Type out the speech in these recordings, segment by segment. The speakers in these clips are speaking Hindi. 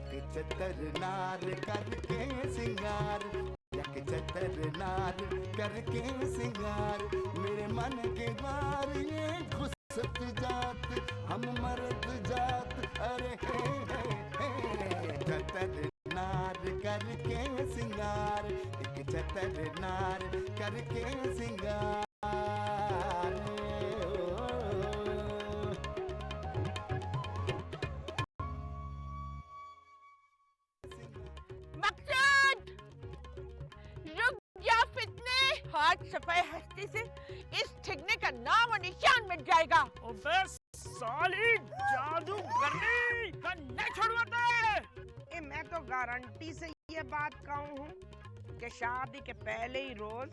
एक चतर नार करके सिंगार, एक चतर नार करके सिंगार, मेरे मन के बार ये घुसत जात, हम मर्द जात, अरे हे चतर नार करके सिंगार, एक चतर नार करके सिंगार। हाथ सफाई हस्ती से इस ठिकने का नाम और निशान मिट जाएगा। अबे साली जादूगरनी का नहीं छुड़वाते। मैं तो गारंटी से ये बात कहूँ हूँ कि शादी के पहले ही रोज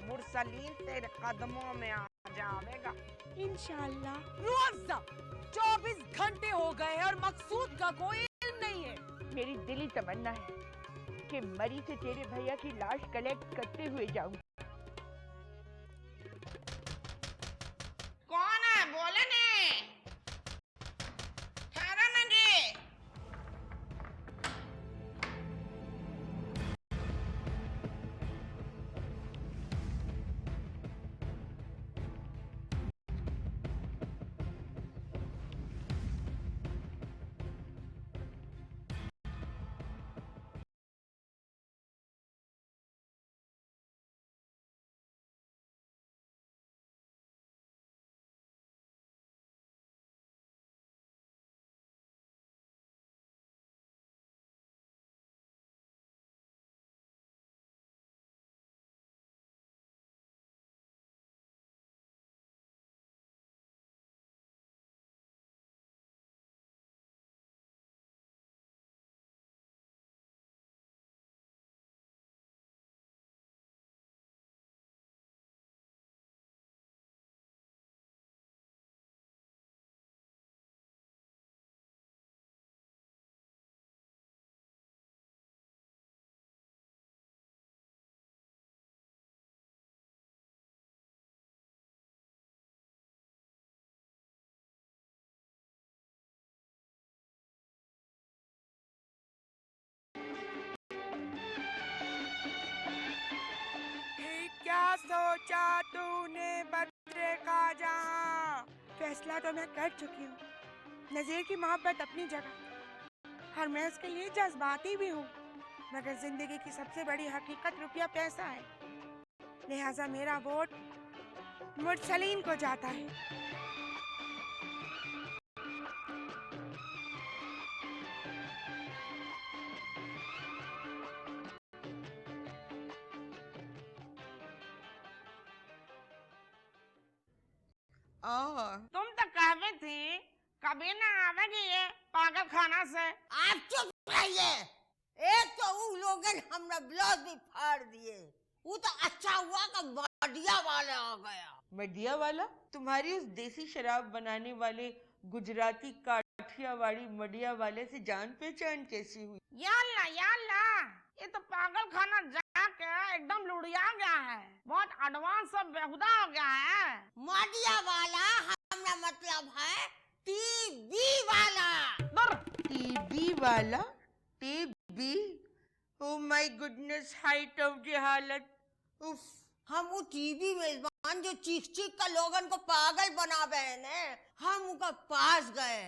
मुरसलीन तेरे कदमों में आ जाएगा इंशाल्लाह। रोज़ा 24 घंटे हो गए और मकसूद का कोई इल्म नहीं है। मेरी दिली तमन्ना है कि मरी से तेरे भैया की लाश कलेक्ट करते हुए जाऊं। कौन है बोले ने? ठहरा ना जी। क्या सोचा तूने बदले का जहां? फैसला तो मैं कर चुकी हूँ। नज़ीर की मोहब्बत अपनी जगह और मैं उसके लिए जज्बाती भी हूँ, मगर जिंदगी की सबसे बड़ी हकीकत रुपया पैसा है। लिहाजा मेरा वोट मुरसलीन को जाता है। तुम तो कहवे थी कभी ना आवेगी ये पागल खाना से। आप चुप रहिए। एक तो उन लोगों ने हमरा ब्लाउज भी फाड़ दिए। वो तो अच्छा हुआ कि मडिया वाला आ गया। मडिया वाला? तुम्हारी उस देसी शराब बनाने वाले गुजराती काठियावाड़ी मडिया वाले से जान पहचान कैसी हुई? या अल्लाह, ये तो पागल खाना जाके एकदम लुढ़िया गया है। बहुत एडवांस और बेहुदा हो गया है। मडिया वाला हमरा मतलब है टीबी वाला। टीबी वाला? TB? Oh my goodness, height of जहालत। उफ। हम वो टीबी मेजबान जो चीख चीख कर लोगन को पागल बना गए ने, हम उनका पास गए।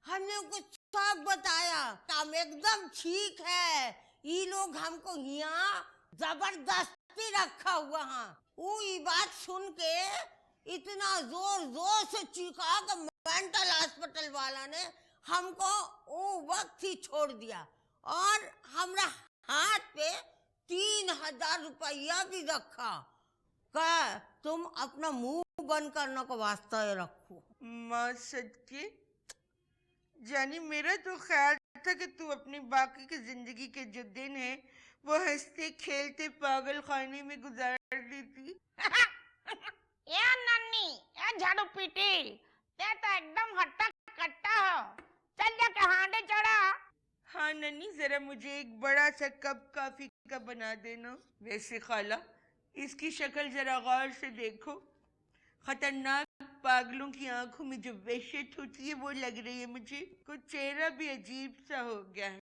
हमने उनको सब बताया, काम एकदम ठीक है। ये लोग हमको यहाँ जबरदस्ती रखा हुआ है। वो ये बात सुन के इतना जोर जोर से चीखा कि मेंटल हॉस्पिटल वाला ने हमको वो वक्त ही छोड़ दिया और हमरा हाथ पे 3000 रुपया भी रखा। का तुम अपना मुंह बंद करने को वास्ता रखो। माँ सच्ची जानी, मेरा तो ख्याल था कि तू अपनी बाकी की जिंदगी के जो दिन है वो हंसते खेलते पागल खाने में गुजार लेती। ये नन्नी, ये झाड़ू पीटी, ते तो एकदम हट्टा कट्टा हो। चल जा के हांडे चढ़ा। हाँ नन्नी, जरा मुझे एक बड़ा सा कप कॉफी का बना देना। वैसे खाला, इसकी शक्ल जरा गौर से देखो। खतरनाक पागलों की आंखों में जो वहशत होती है वो लग रही है मुझे। कुछ चेहरा भी अजीब सा हो गया है।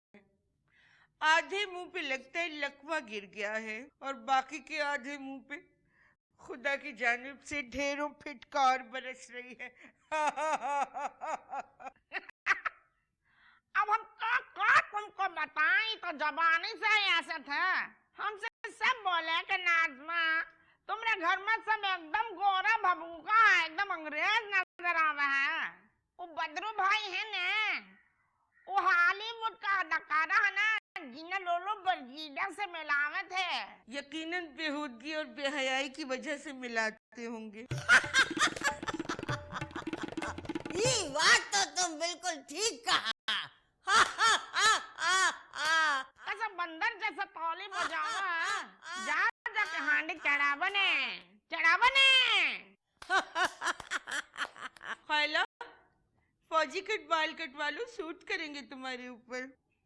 आधे मुंह पे लगता है लकवा गिर गया है और बाकी के आधे मुंह पे खुदा की जानिब से ढेरों फिटकार बरस रही है। अब हम का तुमको बताएं तो जबानी से ही ऐसे थे। हमसे सब बोले कि नाजमा तुम्हारे घर में सब एकदम गोरा भभूका है, एकदम अंग्रेज नजर आवे है। वो बदरू भाई है ने, वो हॉलीवुड का अदाकारा है ना, जिन्हें लोलो बर्गीडा से मिलावे थे। यकीनन बेहूदगी और बेहयाई की वजह से मिलाते होंगे। ये बात तो तुम बिल्कुल ठीक कहा। ऐसा बंदर जैसा तौली बजावा है। जा जाके हांडी चढ़ा बने। खाला, फौजी कट बाल कटवा लो, सूट करेंगे तुम्हारे ऊपर।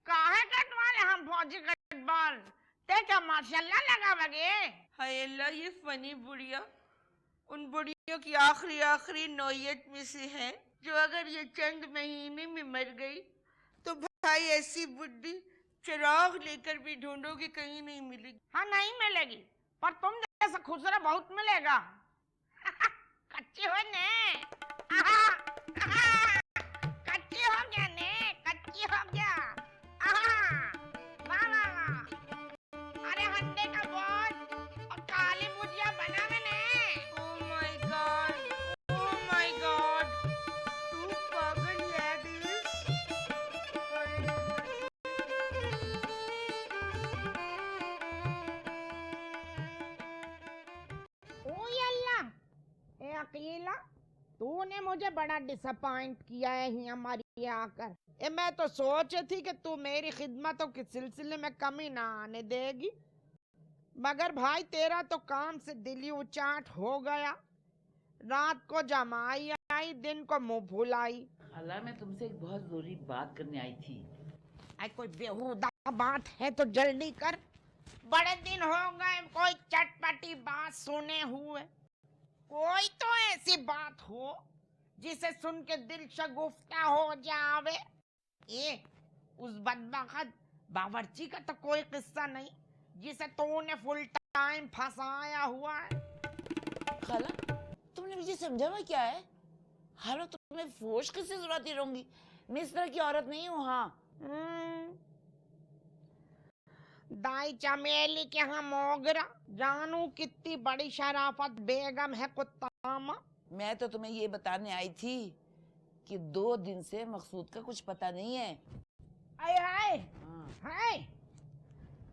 काहे कटवाले हम फौजी कटवाल? ते क्या माशाल्लाह लगावेगे? हाय अल्लाह, ये फनी बुढ़िया उन बुढ़ियों की आखिरी नौयत में से है जो अगर ये चंद महीने में मर गई तो भाई ऐसी बुढ़ी चिराग लेकर भी ढूंढोगे कहीं नहीं मिलेगी। हाँ नहीं मिलेगी, पर तुम जैसा खुसरा बहुत मिलेगा। कच्ची हो ने, कच्ची हो गया ने, कच्ची हो गया। वाह वाह वाह। अरे हंडे का बोझ और काली भुजिया बनावे ने। ओह माय गॉड, तू पागल लेडीज। ओ अल्लाह, ए अकीला, तूने मुझे बड़ा डिसअपॉइंट किया है ही हमारी यहाँ आकर। मैं तो सोच थी कि तू मेरी खिदमतों के सिलसिले में कमी ना आने देगी, मगर भाई तेरा तो काम से दिली उचाट हो गया। रात को जमाई आई, दिन को मुंह फुलाई। खाला, मैं तुमसे एक बहुत जरूरी बात करने आई थी। आई कोई बेहुदा बात है तो जल्दी कर। बड़े दिन हो गए कोई चटपटी बात सुने हुए। कोई तो ऐसी बात हो जिसे सुन के दिल शगुफ्ता हो जावे। ये उस बदबख्त बावर्ची का तो कोई किस्सा नहीं जिसे तूने फुल टाइम फंसाया हुआ है। खाला, तुमने मुझे समझावा क्या है? हालो, तुम्हें फोर्स किससे जरूरत रहूंगी? मैं इस तरह की औरत नहीं हूँ। हाँ, दाई चमेली के यहाँ मोगरा, जानू कितनी बड़ी शराफत बेगम है कुत्तामा। मैं तो तुम्हें ये बताने आई थी कि 2 दिन से मकसूद का कुछ पता नहीं है। आए हाय हाँ। हाय,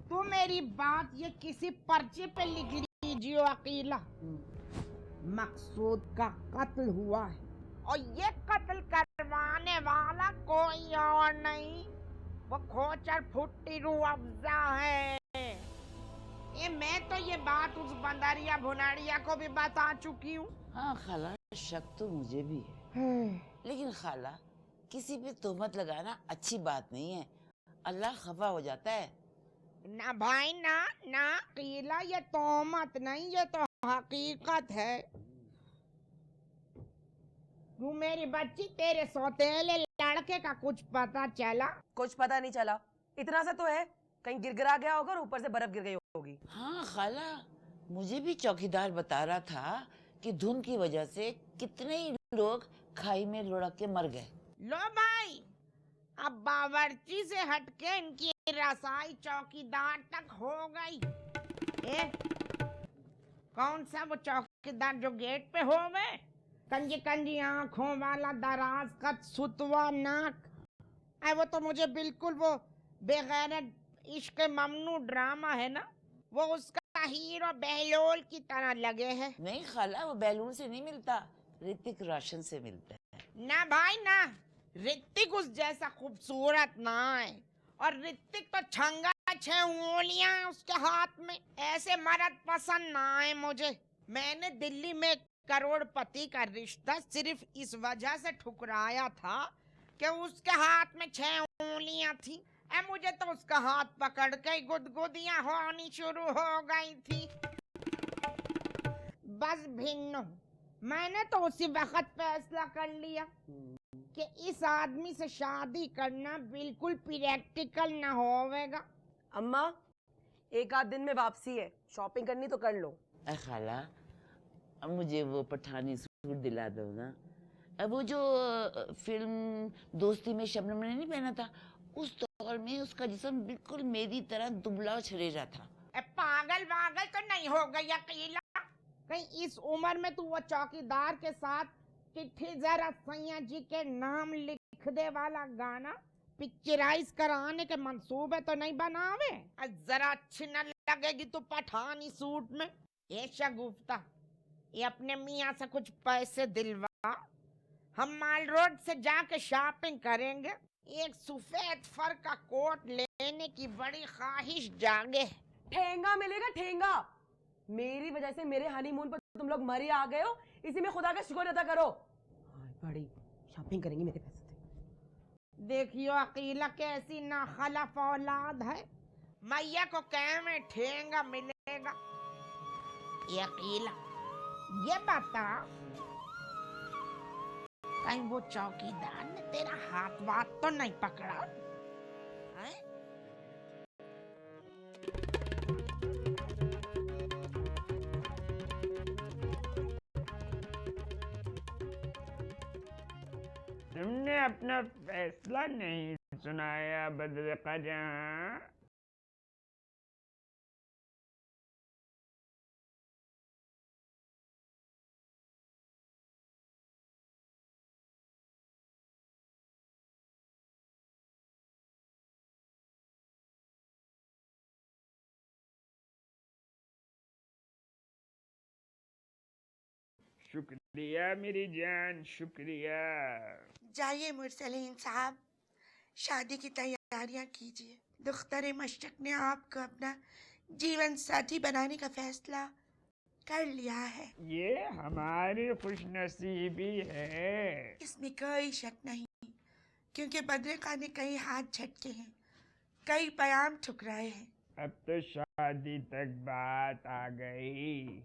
तू मेरी बात ये किसी पर्चे पे लिख लीजिए अकीला। मकसूद का कत्ल हुआ है और ये कत्ल करवाने वाला कोई और नहीं, वो खोचर फुट्टी रूह अफ़ज़ा है। मैं तो ये बात उस बंदरिया भुनारिया को भी बता चुकी हूँ। हाँ खाला, शक तो मुझे भी है, लेकिन खाला, किसी पे तोहमत लगाना अच्छी बात नहीं है। अल्लाह खफा हो जाता है। ना भाई ना ना कीला, ये तोहमत नहीं, ये तो हकीकत है। तू मेरी बच्ची, तेरे सौतेले लड़के का कुछ पता चला? कुछ पता नहीं चला, इतना सा तो है कहीं गिरगिरा गया होगा और ऊपर से बर्फ गिर गई होगी। हाँ खाला, मुझे भी चौकीदार बता रहा था कि धुंध की वजह से कितने ही लोग खाई में लुढ़क के मर गए। लो भाई, अब बावर्ची से हटके इनकी रसाई चौकीदार तक हो गई। कौन सा वो चौकीदार जो गेट पे हो गए? कंजी कंजी आंखों वाला, दराज कद, सुतवा नाक। वो तो मुझे बिल्कुल वो बेगैरत इश्क ममनू ड्रामा है ना, वो उसका हीरो बहलोल की तरह लगे है। नहीं खाला, वो बैलून से नहीं मिलता, ऋतिक रोशन से मिलता है। ना भाई ना, ऋतिक उस जैसा खूबसूरत ना है, और ऋतिक तो छंगा 6 उंगलियां उसके हाथ में। ऐसे मर्द पसंद ना है मुझे। मैंने दिल्ली में करोड़पति का रिश्ता सिर्फ इस वजह से ठुकराया था कि उसके हाथ में 6 उंगलियां थी। मुझे तो उसका हाथ पकड़ के गुदगुदियां होनी शुरू हो गई थी। बस भिन्नो, मैंने तो उसी वक्त फैसला कर लिया कि इस आदमी से शादी करना बिल्कुल प्रैक्टिकल ना होवेगा। अम्मा, एक आध दिन में वापसी है, शॉपिंग करनी तो कर लो। खाला, अब मुझे वो पठानी सूट दिला दो ना। अब वो जो फिल्म दोस्ती में शबनम ने नहीं पहना था, उस दौर में उसका जिस्म बिल्कुल मेरी तरह दुबला छरेरा था। पागल वागल तो नहीं हो गई अकेला? कहीं इस उम्र में तू वो चौकीदार के साथ चिट्ठी जरा सैया जी के नाम लिख दे वाला गाना पिक्चराइज कराने के मंसूबे तो नहीं बनावे? जरा अच्छी न लगेगी तो पठानी सूट में। ये शगुफ्ता, ये अपने मियाँ से कुछ पैसे दिलवा, हम माल रोड से जाके शॉपिंग करेंगे। एक सफेद फर का कोट लेने की बड़ी ख्वाहिश जागे। ठेंगा मिलेगा, ठेंगा। मेरी वजह से मेरे हनीमून पर तुम लोग मरी आ गए हो, इसी में खुदा का शुक्र अदा करो। बड़ी शॉपिंग करेंगे मेरे पैसे से। देखियो अकीला कैसी नाखलफ औलाद है, मैया को कह में ठेंगा मिलेगा। ये अकीला, ये बता कहीं वो चौकीदार ने तेरा हाथ वाथ तो नहीं पकड़ा है? तुमने अपना फैसला नहीं सुनाया बदरका जहां। शुक्रिया मेरी जान, शुक्रिया। जाइए मुरसलीन साहब, शादी की तैयारियां कीजिए। दुख्तर मशरक ने आपको अपना जीवन साथी बनाने का फैसला कर लिया है। ये हमारी खुशनसीबी है। इसमें कोई शक नहीं, क्योंकि बदरिका ने कई हाथ झटके हैं, कई पैगाम ठुकराए हैं। अब तो शादी तक बात आ गई।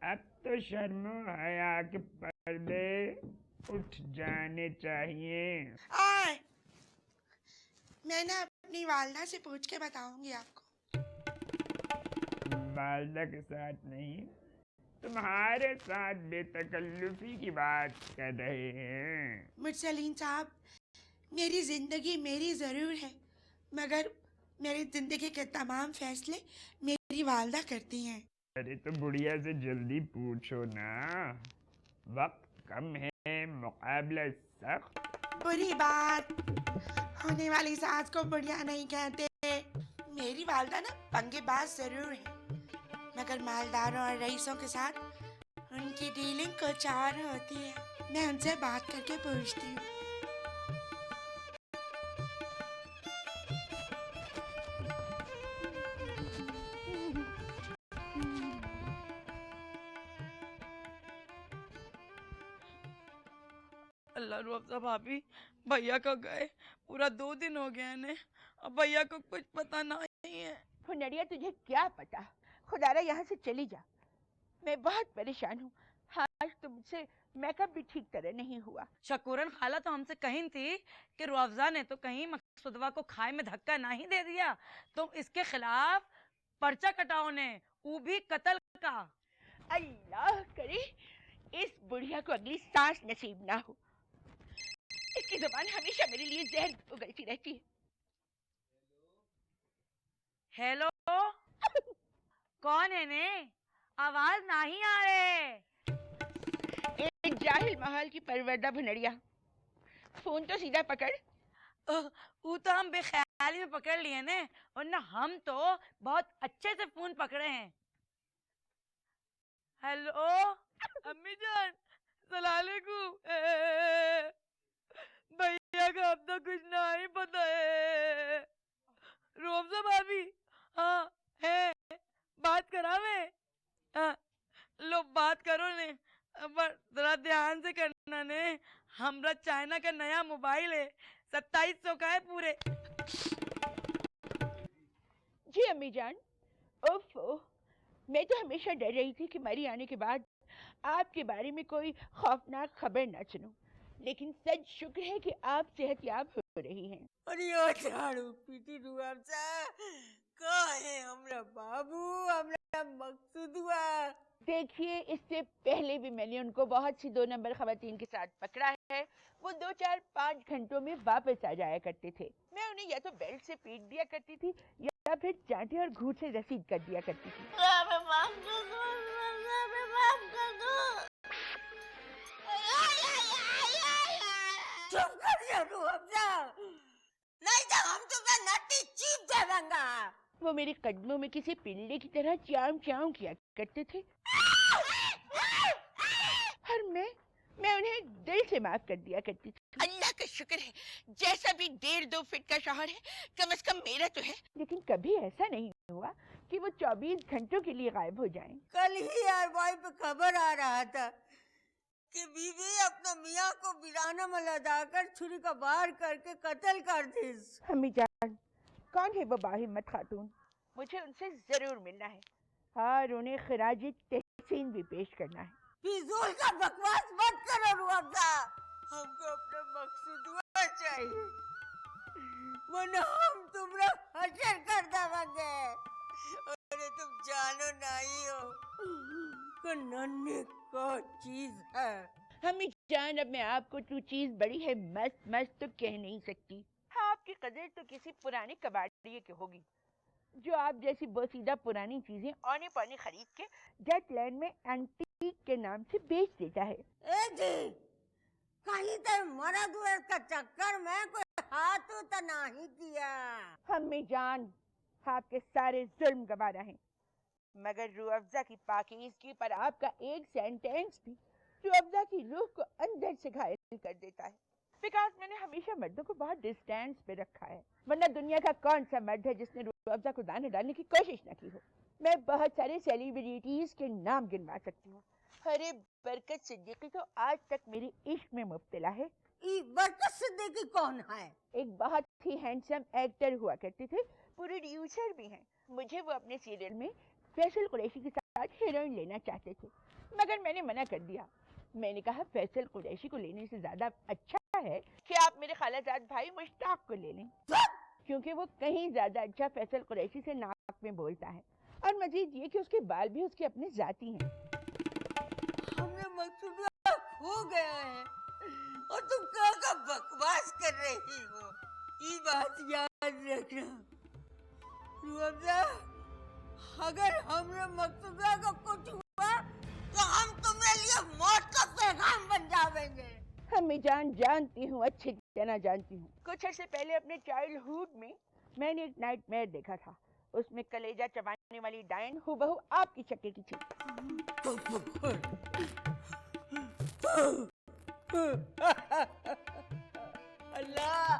अब तो शर्मो हया के पर्दे उठ जाने चाहिए। आए, मैं ना अपनी वालदा से पूछ के बताऊंगी आपको। वालदा के साथ नहीं, तुम्हारे साथ बेतकल्लुफी की बात कर रहे हैं। मुरसलीन साहब, मेरी जिंदगी मेरी जरूर है, मगर मेरी जिंदगी के तमाम फैसले मेरी वालदा करती हैं। अरे तो बुढ़िया से जल्दी पूछो ना, वक्त कम है, मुकाबला सख्त। बुरी बात, होने वाली सास को बुढ़िया नहीं कहते। मेरी वालदा ना पंगेबाज जरूर है, मगर मालदारों और रईसों के साथ उनकी डीलिंग कुछ और होती है। मैं उनसे बात करके पूछती हूँ। अल्लाह रुअफ़ज़ा भाभी, भैया को गए पूरा 2 दिन हो गए ने, अब भैया को कुछ पता नहीं है। फुनरिया, तुझे क्या पता, खुदारा यहाँ से चली जा, मैं बहुत परेशान हूँ। आज तो मुझसे मेकअप भी ठीक तरह नहीं हुआ। शकूरन खाला तो हमसे कही थी कि रुअफ़ज़ा ने तो कहीं मकसूदवा को खाए में धक्का नहीं दे दिया, तो इसके खिलाफ पर्चा कटाओ ने, वो भी कत्ल का। अल्लाह करे इस बुढ़िया को अगली सांस नसीब ना हो, इसकी जुबान हमेशा मेरे लिए जहर उगलती रहती है। हेलो कौन है ने, आवाज नहीं आ रहे। एक जाहिल महल की परवरदा भुनरिया, फोन तो सीधा पकड़। वो तो हम बेख्याली में पकड़ लिए ने, वरना हम तो बहुत अच्छे से फोन पकड़े हैं। हेलो अम्मी जान, सलाम अलैकुम। भैया का अब तो कुछ नहीं पता है। रुअफ़ज़ा भाभी, हाँ है, बात करावे। हाँ, लो बात करो ने, पर जरा ध्यान से करना ने, हमरा चाइना का नया मोबाइल है, 2700 का है पूरे। जी अम्मी जान, ओफो, मैं तो हमेशा डर रही थी कि मरी आने के बाद आपके बारे में कोई खौफनाक खबर न सुनूं, लेकिन सच शुक्र है कि आप सेहतयाब हो रही हैं। अरे ओ झाड़ू पीटी रुआबजा का है हमरा बाबू, हमरा मकसूद हुआ। देखिए, इससे पहले भी मैंने उनको बहुत सी 2 नंबर खवातीन के साथ पकड़ा है। वो 2, 4, 5 घंटों में वापस आ जाया करते थे। मैं उन्हें या तो बेल्ट से पीट दिया करती थी या फिर चांटे और घूंट से रसीद कर दिया करती थी। चुप कर जा रुआबजा, नहीं तो हम तुम्हें नटी चीप देंगे। वो मेरे कदमों में किसी पिल्ले की तरह चाम चाम किया करते थे और मैं उन्हें दिल से माफ कर दिया करती थी। अल्लाह का शुक्र है, जैसा भी 1.5-2 फीट का शौहर है, कम से कम मेरा तो है। लेकिन कभी ऐसा नहीं हुआ कि वो 24 घंटों के लिए गायब हो जाएं। कल ही यार भाई पे खबर आ रहा था कि बीवी अपने मियाँ को बिराना में लदाकर छुरी का वार करके कत्ल कर दी। अम्मी जान, कौन है वो बाहिम्मत खातून? मुझे उनसे जरूर मिलना है और उन्हें खिराज तहसीन भी पेश करना है। फिजूल का बकवास मत करो रुआबजा, हमको अपना मकसूद हुआ चाहिए, वरना हम तुमरा हशर कर देंगे। अरे तुम जानो नहीं हो कि नन्ही को चीज है। अम्मी जान, अब मैं आपको जो चीज बड़ी है मस्त मस्त तो कह नहीं सकती। आपकी कदर तो किसी पुराने कबाड़िए की होगी जो आप जैसी बोसीदा पुरानी चीजें औने पौने खरीद के जेट लैंड में एंटीक के नाम से बेच देता है। ए जी, कहीं तो मरद हुए का चक्कर में कोई हाथ तो नहीं किया। अम्मी जान, आपके सारे जुल्म गवारा हैं, मगर रूह अफ़ज़ा की पाकीज़गी पर आपका एक सेंटेंस भी रूह अफ़ज़ा की रूह को अंदर से घायल कर देता है। बिकॉज मैंने हमेशा मर्दों को बहुत डिस्टेंस पे रखा है, वरना दुनिया का कौन सा मर्द है जिसने रूह अफ़ज़ा को दाने डालने की कोशिश न की हो। मैं बहुत सारे सेलिब्रिटीज के नाम गिनवा सकती हूँ। अरे बरकत सिद्दीकी तो आज तक मेरे इश्क में मुब्तला है। बरकत सिद्दीकी कौन है? एक बहुत ही हैंडसम एक्टर हुआ करते थे, प्रोड्यूसर भी हैं। मुझे वो अपने सीरियल में फैसल कुरैशी के साथ हीरोइन लेना चाहते थे, मगर मैंने मना कर दिया। मैंने कहा फैसल कुरैशी को लेने से ज्यादा अच्छा है कि आप मेरे खालाजाद भाई मुश्ताक को ले लें, क्योंकि वो कहीं ज्यादा अच्छा फैसल कुरैशी से नाक में बोलता है, और मजीद ये कि उसके बाल भी उसके अपने जाती हैं। हमने मकसूद हो गया है और तुम क्या बकवास कर रही हो। ये बात याद रखना रूह अफ़ज़ा, अगर हमने मकसूदा को कुछ हुआ तो हम तुम्हारे लिए मौत का पैगाम बन जाएंगे। अम्मी जान, जानती हूँ, अच्छी तरह जानती हूँ। कुछ अर्से पहले अपने चाइल्डहुड में मैंने एक नाइटमेयर देखा था। उसमें कलेजा चबाने वाली डायन हूबहू आपकी शक्ल की थी। अल्लाह,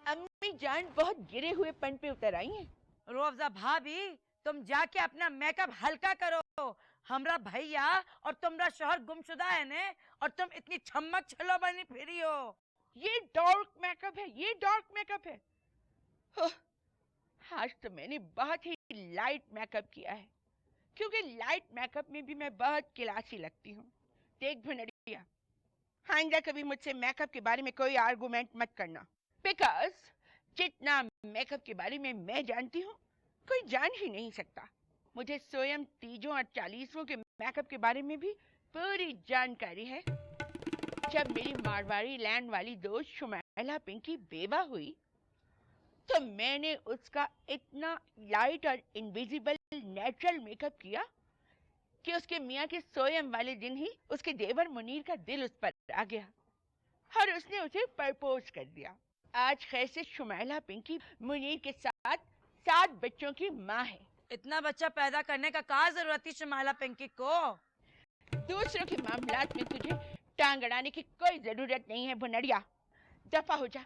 अम्मी जान बहुत गिरे हुए पन पे उतर आई हैं। रूह अफ़ज़ा भाभी, तुम जाके अपना मेकअप हल्का करो। हमरा भैया और तुम्हारा शोहर गुमशुदा है ने, और तुम इतनी छमक छलो बनी फिरी हो। ये डार्क मेकअप है, ये डार्क मेकअप है। आज तो मैंने बहुत ही लाइट मेकअप किया है, क्योंकि लाइट मेकअप में भी मैं बहुत क्लासी लगती हूँ। देख भुनरिया, आइंदा कभी मुझसे मेकअप के बारे में कोई आर्गुमेंट मत करना, बिकॉज जितना मेकअप के बारे में मैं जानती हूँ कोई जान ही नहीं सकता। मुझे स्वयं तीजों और 40वां के मेकअप के बारे में भी पूरी जानकारी है। जब मेरी मारवाड़ी लैंड वाली दोस्त शुमैला पिंकी बेवा हुई तो मैंने उसका इतना लाइट और इनविजिबल नेचुरल मेकअप किया कि उसके मियाँ के सोयम वाले दिन ही उसके देवर मुनीर का दिल उस पर आ गया और उसने उसे प्रपोज कर दिया। आज खैर से शुमैला पिंकी मुनीर के साथ 7 बच्चों की माँ है। इतना बच्चा पैदा करने का क्या जरूरत थी शुमैला पिंकी को? दूसरों के मामलात में तुझे टांग अड़ाने की कोई जरूरत नहीं है भुनरिया। दफा हो जा,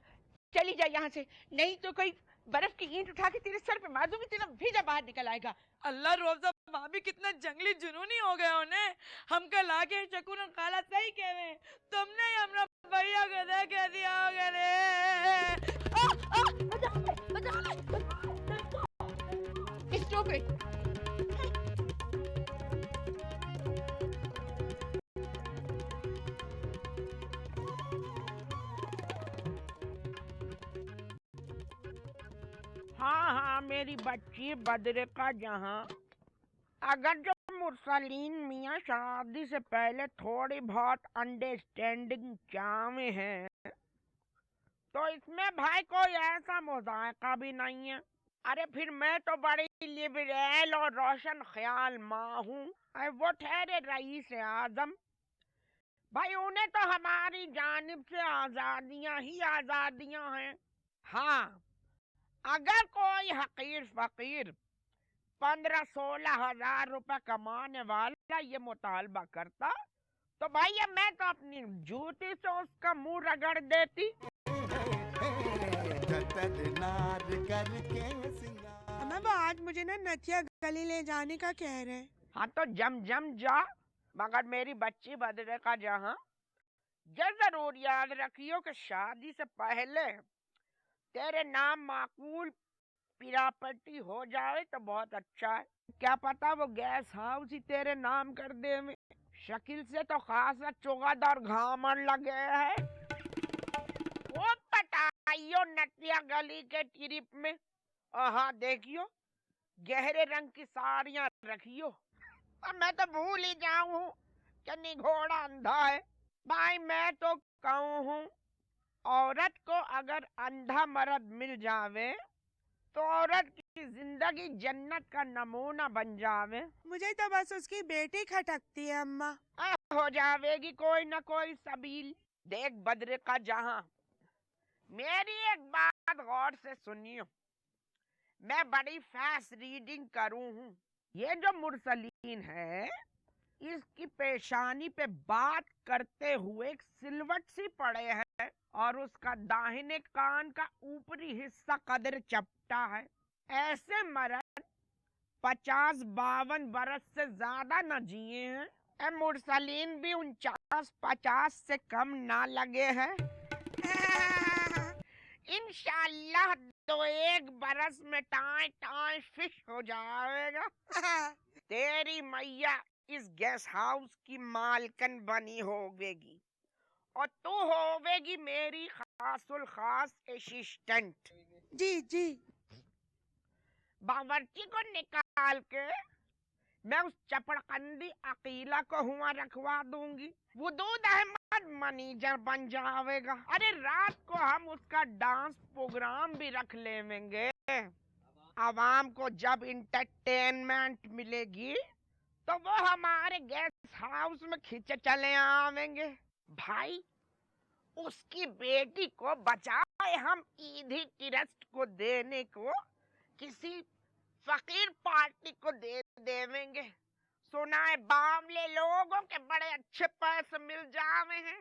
चली जा यहाँ से, नहीं तो कोई बर्फ की ईंट उठा के तेरे सर पे मार दूंगी, तेरा भेजा बाहर निकल आएगा। अल्लाह, रूह अफ़ज़ा भाभी कितना जंगली जुनूनी हो गया उन्हें। हमका लाके शकुन और खाला सही कह रहे, तुमने ही हमरा भैया गधा कह दिया होगा रे। Stop it! हाँ हाँ, मेरी बच्ची बद्र का जहां, अगर जो मुरसलीन मियाँ शादी से पहले थोड़ी बहुत अंडरस्टैंडिंग चाहते हैं, तो इसमें भाई कोई ऐसा मुज़ायका भी नहीं है। अरे फिर मैं तो बड़ी लिबरल और रोशन ख्याल माँ हूँ। अरे वो ठहरे रईस आजम, भाई उन्हें तो हमारी जानिब से आज़ादियाँ ही आज़ादियाँ हैं। हाँ, अगर कोई हकीर फकीर 15-16 हजार रुपए कमाने वाला ये मुतालबा करता, तो भाई मैं तो अपनी जूती से उसका मुंह रगड़ देती। चतर नार करके सिंगार। अम्मा वो आज मुझे ना नथिया गली ले जाने का कह रहे हैं। हाँ तो जम जम जा, मगर मेरी बच्ची बदरे का जहां, ये जरूर याद रखियो कि शादी से पहले तेरे नाम माकूल प्रॉपर्टी हो जाए तो बहुत अच्छा है। क्या पता वो गैस हाउस ही तेरे नाम कर दे। में शकील से तो खासा चुगादार घामन लगे है। वो पटाइयो नटिया गली के ट्रिप में, और हाँ देखियो गहरे रंग की साड़ियां रखियो। अब मैं तो भूल ही जाऊं कि निघोड़ा अंधा है। भाई मैं तो कहूँ हूँ, औरत को अगर अंधा मर्द मिल जावे तो औरत की जिंदगी जन्नत का नमूना बन जावे। मुझे तो बस उसकी बेटी खटकती है अम्मा। हो जावेगी कोई ना कोई सबील। देख बद्र का जहां, मेरी एक बात गौर से सुनियो। मैं बड़ी फास्ट रीडिंग करूं हूँ। ये जो मुरसलीन है, इसकी पेशानी पे बात करते हुए एक सिलवट सी पड़े है और उसका दाहिने कान का ऊपरी हिस्सा कदर चपटा है। ऐसे मर्द 50-52 बरस से ज्यादा न जिए हैं। मुरसलीन भी 49-50 से कम ना लगे हैं। इंशाल्लाह तो 1 बरस में टाई टाई फिश हो जाएगा। तेरी मैया इस गेस्ट हाउस की मालकन बनी होवेगी और तू होवेगी मेरी खासुल खास असिस्टेंट। जी जी। बावर्ची को निकाल के मैं उस चपड़कंदी अकीला को हुआ रखवा दूंगी। वदूद अहमद मैनेजर बन जाएगा। अरे रात को हम उसका डांस प्रोग्राम भी रख लेंगे। आवाम को जब इंटरटेनमेंट मिलेगी तो वो हमारे गेस्ट हाउस में खींचे चले आवेंगे। भाई उसकी बेटी को बचाए हम ईदी ट्रस्ट को देने को किसी फकीर पार्टी को दे देवेंगे। सुना है बामले लोगों के बड़े अच्छे पैसे मिल जावे हैं।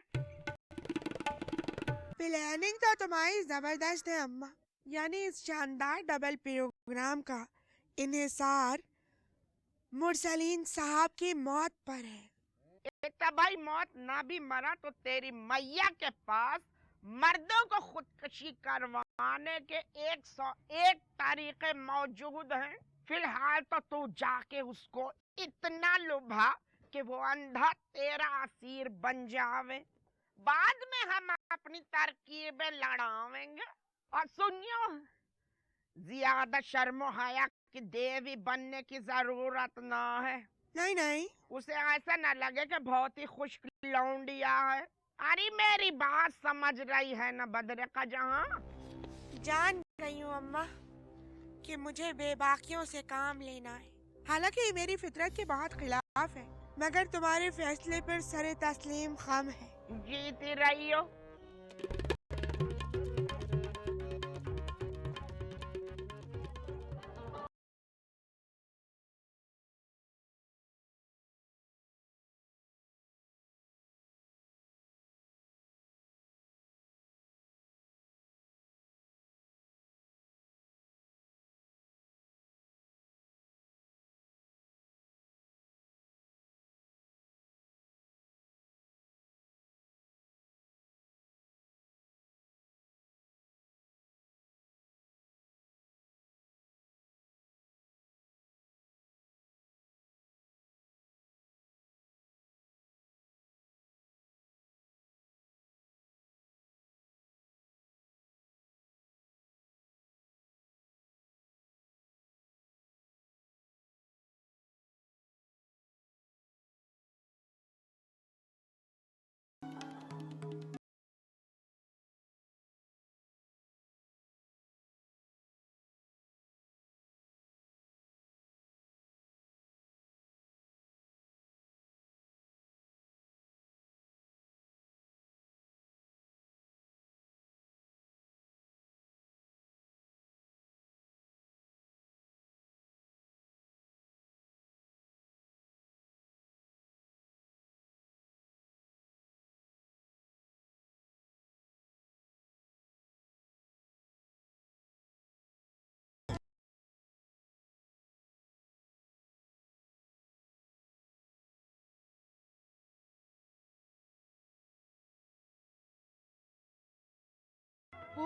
प्लानिंग तो तुम्हारी जबरदस्त है अम्मा। यानी इस शानदार डबल प्रोग्राम का इन्हिसार मुरसलीन साहब की मौत पर है। इतना भाई मौत ना भी मरा तो तेरी मैया के पास मर्दों को खुदकशी करवाने के 101 तरीके मौजूद हैं। फिलहाल तो तू जाके उसको इतना लुभा कि वो अंधा तेरा असीर बन जावे। बाद में हम अपनी तरकीबें लड़ावेंगे। और सुनियो, ज्यादा शर्मो हया की देवी बनने की जरूरत ना है। नहीं नहीं, उसे ऐसा न लगे कि बहुत ही खुश लौंडिया है। अरे मेरी बात समझ रही है ना बद्र का जहां? जान रही हूँ अम्मा कि मुझे बेबाकियों से काम लेना है। हालांकि ये मेरी फितरत के बहुत खिलाफ है, मगर तुम्हारे फैसले पर सरे तस्लीम खम है। जीती रही हो।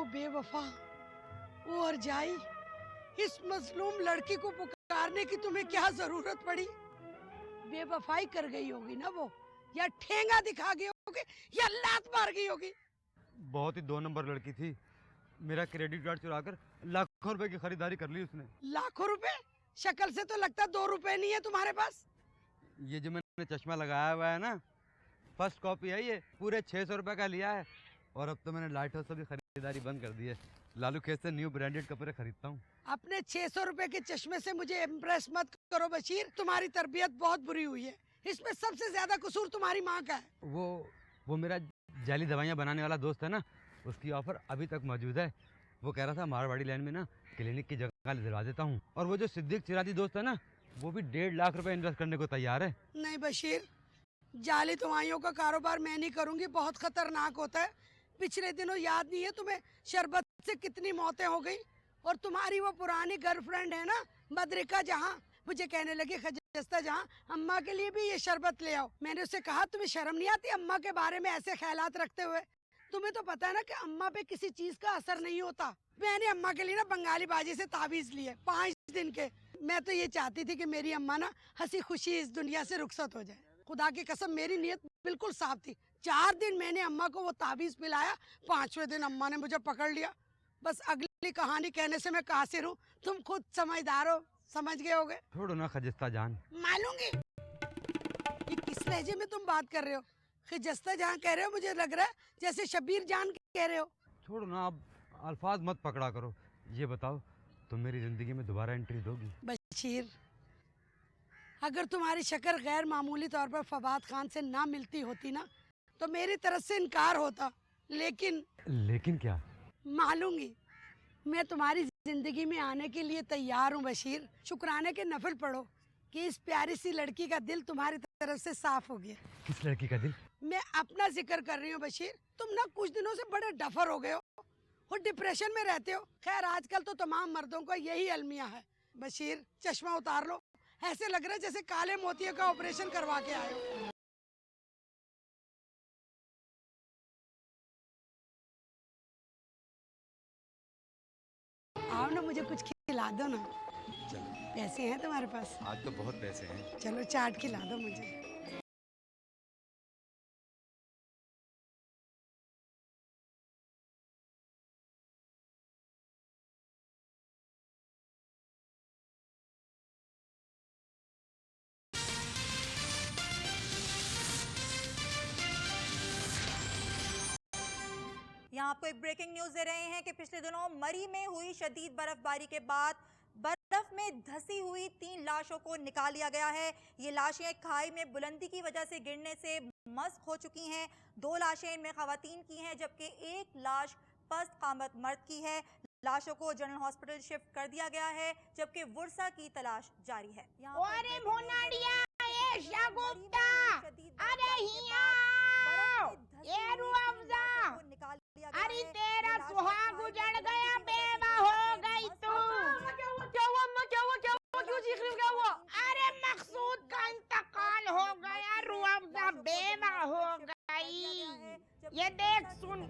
वो बेवफा, वो और जाई, इस मजलूम लड़की को पुकारने की तुम्हें क्या जरूरत पड़ी? बेवफाई कर गई होगी ना वो, या ठेंगा दिखा गई होगी, या लात मार गई होगी। बहुत ही 2 नंबर लड़की थी। मेरा क्रेडिट कार्ड चुराकर लाखों रुपए की खरीदारी कर ली उसने। लाखों रुपए? शक्ल से तो लगता 2 रुपए नहीं है तुम्हारे पास। ये जो मैंने चश्मा लगाया हुआ है ना, फर्स्ट कॉपी है ये, पूरे 600 रुपए का लिया है। और अब तो मैंने लाइट हाउस से भी खरीदारी बंद कर दी है। लालू खेत से न्यू ब्रांडेड कपड़े खरीदता हूँ। अपने 600 रुपए के चश्मे से मुझे इम्प्रेस मत करो बशीर, तुम्हारी तरबियत बहुत बुरी हुई है। इसमें सबसे ज्यादा कसूर तुम्हारी माँ का है। वो मेरा जाली दवाइयाँ बनाने वाला दोस्त है ना, उसकी ऑफर अभी तक मौजूद है। वो कह रहा था मारवाड़ी लैंड में ना क्लिनिक की जगह दिलवा देता हूँ। और वो जो सिद्दीक चिरादी दोस्त है ना, वो भी 1.5 लाख रुपए इन्वेस्ट करने को तैयार है। नहीं बशीर, जाली दवाइयों का कारोबार मैं नहीं करूंगी, बहुत खतरनाक होता है। पिछले दिनों याद नहीं है तुम्हें, शरबत से कितनी मौतें हो गई। और तुम्हारी वो पुरानी गर्लफ्रेंड है ना बद्रिका जहाँ, मुझे कहने लगी खजस्ता जहाँ, अम्मा के लिए भी ये शरबत ले आओ। मैंने उससे कहा तुम्हें शर्म नहीं आती अम्मा के बारे में ऐसे ख्यालात रखते हुए? तुम्हें तो पता है ना कि अम्मा पे किसी चीज का असर नहीं होता। मैंने अम्मा के लिए ना बंगाली बाजी से ताबीज लिए 5 दिन के। मैं तो ये चाहती थी कि मेरी अम्मा ना हंसी खुशी इस दुनिया से रुखसत हो जाए। खुदा की कसम मेरी नीयत बिल्कुल साफ थी। 4 दिन मैंने अम्मा को वो ताबीज पिलाया, 5वें दिन अम्मा ने मुझे पकड़ लिया। बस अगली कहानी कहने से मैं कासिर हूँ, तुम खुद समझदार हो, समझ गए होगे। छोड़ो ना खजिस्ता जान। मालूंगी ये किस लहजे में तुम बात कर रहे हो। खजिस्ता जान कह रहे हो, मुझे लग रहा है जैसे शबीर जान कह रहे हो। छोड़ो ना, अब अल्फाज मत पकड़ा करो। ये बताओ, तुम मेरी जिंदगी में दोबारा एंट्री दोगी? बशीर, अगर तुम्हारी शक्ल गैर मामूली तौर पर फवाद खान से ना मिलती होती ना, तो मेरी तरफ से इनकार होता। लेकिन क्या? मालूंगी। मैं तुम्हारी जिंदगी में आने के लिए तैयार हूँ बशीर। शुक्राने के नफल पढ़ो कि इस प्यारी सी लड़की का दिल तुम्हारी तरफ से साफ हो गया। किस लड़की का दिल? मैं अपना जिक्र कर रही हूँ बशीर। तुम ना कुछ दिनों से बड़े डफर हो गए हो और डिप्रेशन में रहते हो। खैर आजकल तो तमाम मर्दों का यही अलमिया है। बशीर, चश्मा उतार लो, ऐसे लग रहा है जैसे काले मोतियों का ऑपरेशन करवा के आए हो। आओ ना, मुझे कुछ खिला दो ना। पैसे हैं तुम्हारे पास? आज तो बहुत पैसे हैं। चलो चाट खिला दो मुझे। यहाँ आपको एक ब्रेकिंग न्यूज दे रहे हैं कि पिछले दिनों मरी में हुई शदीद बर्फबारी के बाद बर्फ में धसी हुई 3 लाशों को निकाल लिया गया है। ये लाशें खाई में बुलंदी की वजह से गिरने से मस्क हो चुकी हैं। 2 लाशें इनमें खवातीन की हैं, जबकि 1 लाश पस्त कामत मर्द की है। लाशों को जनरल हॉस्पिटल शिफ्ट कर दिया गया है, जबकि वुरसा की तलाश जारी है। अरे भुनाड़िया, ये शगुफ्ता, अरे हिया, ये रुअफ़ज़ा, अरे तेरा सुहाग उजड़ गया, बेवा हो गई तू। क्या हुआ अम्मा, क्या हुआ, क्या हुआ, क्यों चीख रही हो, क्या हुआ? अरे मकसूद का इंतकाल हो गया, रुअफ़ज़ा बेवा हो गई। ये देख सुन।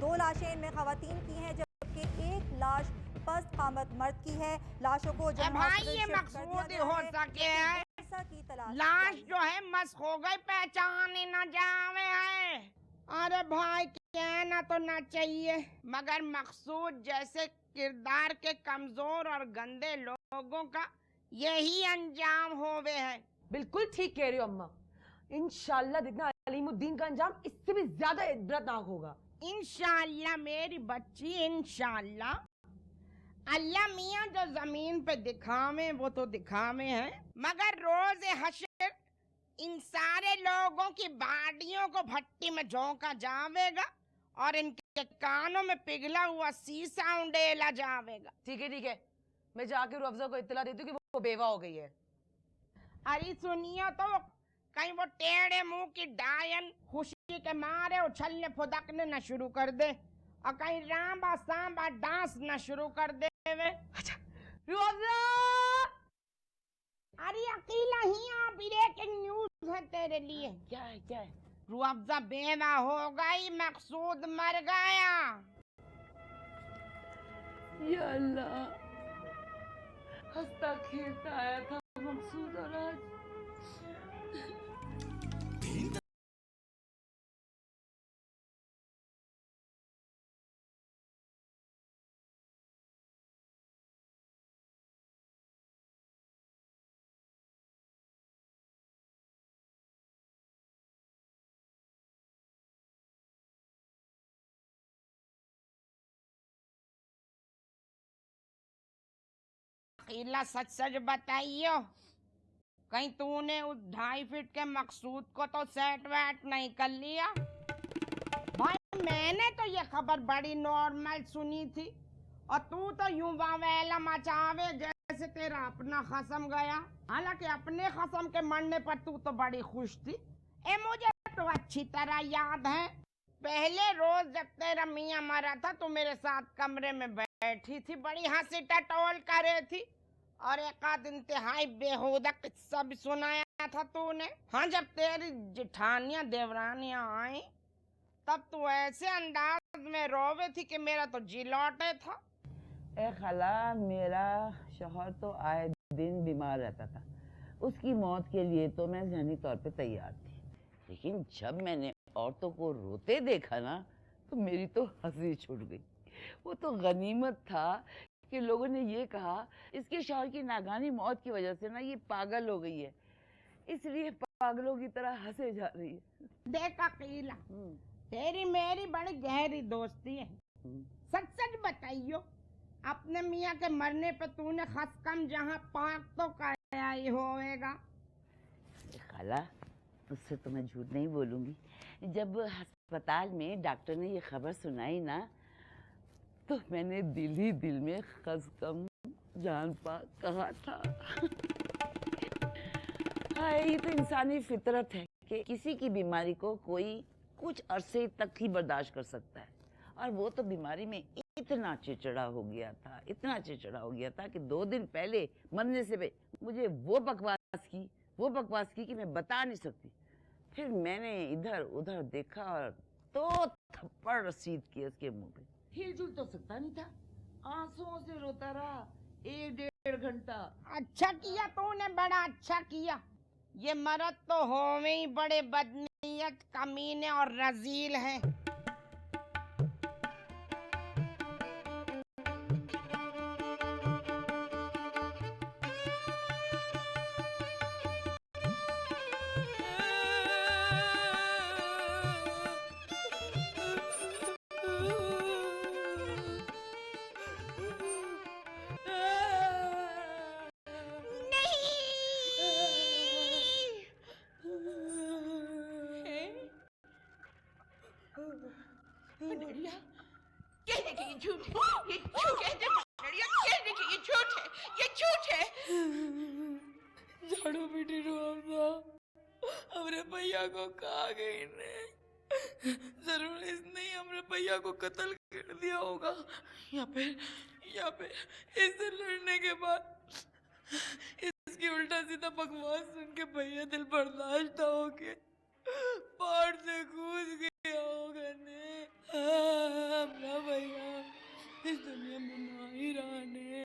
2 लाशें इनमें खवातीन की हैं, जबकि 1 लाश पस्त कामत मर्द की है। लाशों को भाई ये मकसूद हो सके है, लाश जो है मस्क हो गई, पहचाने न जावे है। अरे भाई कहना तो ना चाहिए, मगर मकसूद जैसे किरदार के कमजोर और गंदे लोगों का यही अंजाम होवे है। बिल्कुल ठीक कह रही हो अम्मा। इंशाल्लाह देखना अलीमुद्दीन का अंजाम इससे भी ज्यादा इबरतनाक होगा। इंशाल्लाह मेरी बच्ची, इंशाल्लाह। अल्लाह मियाँ जो जमीन पे दिखावे वो तो दिखावे हैं, मगर रोज हशर इन सारे लोगों की बाडियों को भट्टी में झोंका जावेगा और इनके कानों में पिघला हुआ शीशा उंडेला जावेगा। ठीक है, मैं जाके रुअफ़ज़ा को इत्तला देती हूँ कि वो बेवा हो गई है। अरे सुनिए तो, कहीं वो टेढ़े मुंह की डायन खुशी के मारे उछलने फुदकने न शुरू कर दे और कहीं रांबा सांबा डांस न शुरू कर दे। अच्छा रुअफ़ज़ा, अरे अकेला ही ब्रेकिंग न्यूज है तेरे लिए। क्या है? रुअफ़ज़ा बेवा हो गई, मकसूद मर गया। या अल्लाह, हंसता खेलता आया था मकसूद और आज अकीला सच सच बताइयो, कहीं तूने उस 2.5 फीट के मकसूद को तो सेट वेट नहीं कर लिया? भाई मैंने तो ये खबर बड़ी नॉर्मल सुनी थी और तू तो यूं वावेला मचावे जैसे तेरा अपना खसम गया। हालांकि अपने खसम के मरने पर तू तो बड़ी खुश थी। मुझे तो अच्छी तरह याद है, पहले रोज जब तेरा मियाँ मरा था तो मेरे साथ कमरे में बैठी थी, बड़ी हंसी टटोल कर रही थी और एक आध इंतहाई बेहुदा किस्सा भी सुनाया था तूने। हाँ, जब तेरी जिठानियां देवरानियां आई तब तू ऐसे अंदाज में रोवे थी कि मेरा तो जी लौटे था। ए खाला, मेरा शौहर तो आए दिन बीमार रहता था, उसकी मौत के लिए तो मैं ज़हनी तौर पे तैयार थी, लेकिन जब मैंने औरतों को रोते देखा ना तो मेरी तो हंसी छूट गई। वो तो गनीमत था कि लोगों ने ये कहा इसके शौहर की नागानी मौत की वजह से ना ये पागल हो गई है, इसलिए पागलों की तरह हंसे जा रही है। देख अकीला, तेरी मेरी बड़ी गहरी दोस्ती है। सच सच बताइयो, अपने मियाँ के मरने पे तूने खसकम जहाँ पाक तो काया ही होएगा। खाला, उससे तो मैं झूठ नहीं बोलूंगी। जब अस्पताल में डॉक्टर ने ये खबर सुनाई ना तो मैंने दिल ही दिल में खसकम जान पाक कहा था। हाँ, ये तो इंसानी फितरत है कि किसी की बीमारी को कोई कुछ अरसे तक ही बर्दाश्त कर सकता है, और वो तो बीमारी में इतना चिड़चिड़ा हो गया था, इतना चिड़चिड़ा हो गया था कि 2 दिन पहले मरने से पहले मुझे वो बकवास की कि मैं बता नहीं सकती। फिर मैंने इधर उधर देखा और तो थप्पड़ रसीद किए उसके मुंह पे। हिलजुल तो सकता नहीं था, आंसुओं से रोता रहा 1-1.5 घंटा। अच्छा किया तूने, बड़ा अच्छा किया। ये मर्द तो होवे ही बड़े बदनीयत, कमीने और रजील हैं। नड़िया, कहने के ये झूठ है, ये झूठ है। नड़िया, कहने के ये झूठ है, ये झूठ है। झाड़ू पीटी रुअफ़ज़ा, हमरे भैया को खा गई ने। जरूर इसने ही हमरे भैया को कत्ल कर दिया होगा, या फिर इससे लड़ने के बाद इसकी उल्टा सीधा बकवास सुन के भैया दिल बर्दाश्त हो के पहाड़ से कूद गया होगा ने। अपना भैया इस दुनिया में ना ही रहने,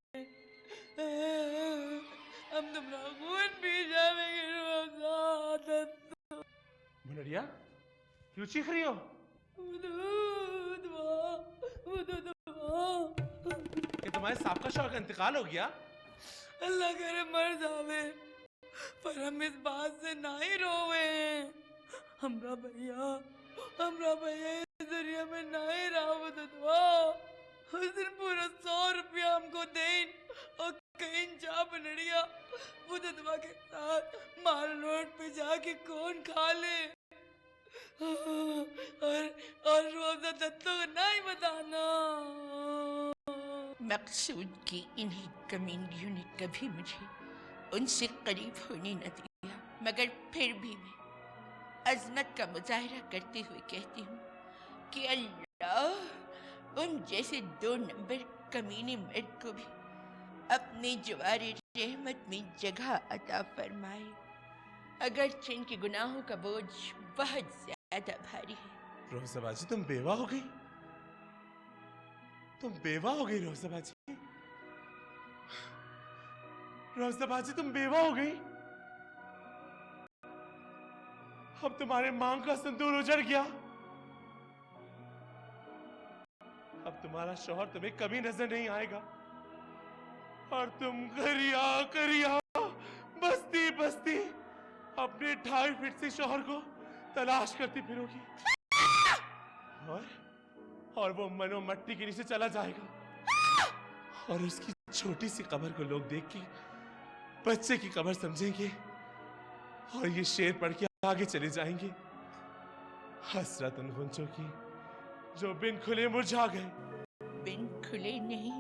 हम तुम्हारा खून पी जाएंगे रुअफ़ज़ा। मुनरिया, क्यों चीख रही हो? कि तुम्हारे साहब का शौहर का इंतकाल हो गया? अल्लाह करे मर जावे, पर हम इस बात से ना ही रोवे। हमरा भैया इस दुनिया में ना ही रहा। उस दिन पूरा 100 रुपया हमको दें और कहीं जा बनड़िया वो ददवा के साथ माल रोड पे जाके कौन खा ले। और रोज़ा दत्तों को नहीं बताना। मकसूद की इन्हीं कमीनियों ने कभी मुझे उनसे करीब होने न दिया, मगर फिर भी मैं अजमत का मुजाहरा करते हुए कहती हूँ कि अल्लाह उन जैसे 2 नंबर कमीने मर्द को भी अपने जवारे रहमत में जगह अता फरमाए। अगर इनके गुनाहों का बोझ बहुत ज्यादा भारी है। रोज़ाबाजी तुम बेवा हो गई? तुम बेवा हो गई रोज़ाबाजी? रोज़ाबाजी तुम बेवा हो गई? अब तुम्हारे मांग का सिंदूर उजड़ गया। अब तुम्हारा शौहर तुम्हें कभी नजर नहीं आएगा और तुम करिया करिया बस्ती बस्ती अपने 2.5 फीट से शौहर को तलाश करती फिरोगी और वो मनो मट्टी के नीचे चला जाएगा और उसकी छोटी सी कब्र को लोग देख के बच्चे की कब्र समझेंगे और ये शेर पढ़ के आगे चले जाएंगे। हसरत उन गुंचों की जो बिन खुले मुरझा गए। बिन खुले नहीं,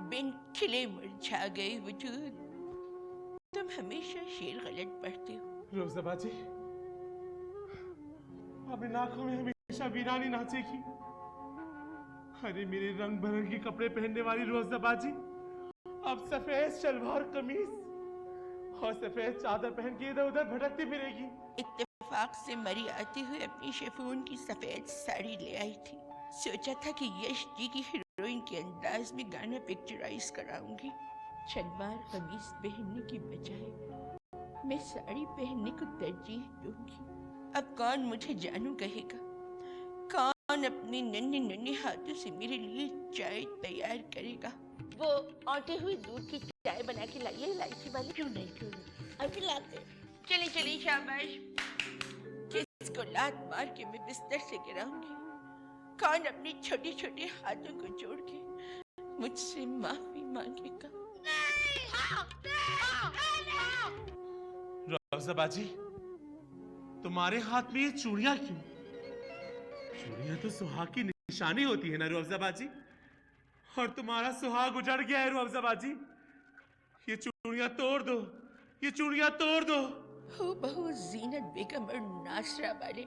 बिन खिले मुरझा गए वजूद। तुम हमेशा शेर गलत पढ़ते हो। रोज़ाबाजी अपनी आंखों में हमेशा वीरानी नाचेगी। अरे मेरे रंग बिरंगे कपड़े पहनने वाली रोज़ाबाजी अब सफेद शलवार कमीज और सफेद चादर पहन के इधर उधर भटकती फिरेगी। इत्तेफाक से मरी आती हुई अपनी शेफून की सफेद साड़ी ले आई थी। सोचा था कि यश जी की हीरोइन के अंदाज में गाना पिक्चराइज कराऊंगी। शलवार कमीज पहनने की बजाय मैं साड़ी पहनने को तरजीह दूंगी। अब कौन मुझे जानू कहेगा? कौन अपने नन्हे नन्हे हाथों से मेरे लिए चाय तैयार करेगा? वो औटे हुए दूध की चाय बना के लाइए, इलायची वाली। क्यों नहीं अभी लाते। चले चले शाबाश। किसको लात मार के मैं बिस्तर से गिराऊंगी? कौन अपने छोटे छोटे हाथों को जोड़ के मुझसे माफी मांगेगा? रोज़ाबाजी तुम्हारे हाथ में ये चूड़ियां क्यों? चूड़ियां तो सुहाग की निशानी होती है ना रोज़ाबाजी, और तुम्हारा सुहाग उजड़ गया है रोज़ाबाजी। ये चूड़ियां तोड़ दो, ये चूड़ियां तोड़ दो। हो बहु जीनत बेगम और नासरा वाले